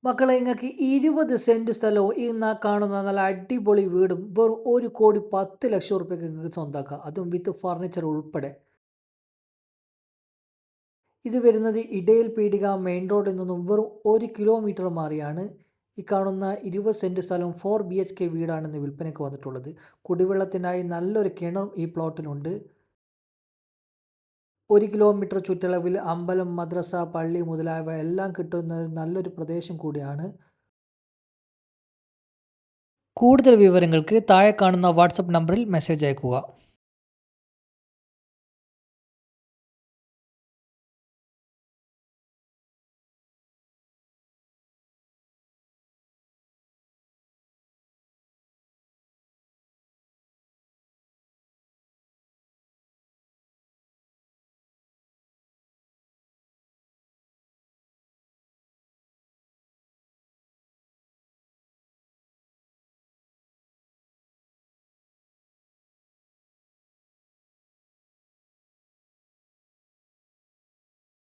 മക്കളെ ഇങ്ങക്ക് 20 സെന്റ് സ്ഥലവും കാണുന്ന നല്ല അടിപൊളി വീടും വെറും 1,10,00,000 ഉറുപ്പ്യക്ക് ഇങ്ങക്ക് സ്വന്താക്കാം. അതും വിത്ത് ഫർണിച്ചർ ഉൾപ്പെടെ. ഇത് വരുന്നത് ഇടയിൽ പീടിക മെയിൻ റോഡിൽ നിന്നും വെറും 1 കിലോമീറ്റർ മാറിയാണ് ഈ കാണുന്ന 20 സെന്റ് സ്ഥലവും 4 BHK വീടാണ് ഇന്ന് വിൽപ്പനയ്ക്ക് വന്നിട്ടുള്ളത്. കുടിവെള്ളത്തിനായി നല്ലൊരു കിണറും ഈ പ്ലോട്ടിലുണ്ട്. 1 കിലോമീറ്റർ ചുറ്റളവിൽ അമ്പലം, മദ്രസ, പള്ളി മുതലായവ എല്ലാം കിട്ടുന്ന നല്ലൊരു പ്രദേശം കൂടിയാണ്. കൂടുതൽ വിവരങ്ങൾക്ക് താഴെ കാണുന്ന വാട്സപ്പ് നമ്പറിൽ മെസ്സേജ് അയക്കുക.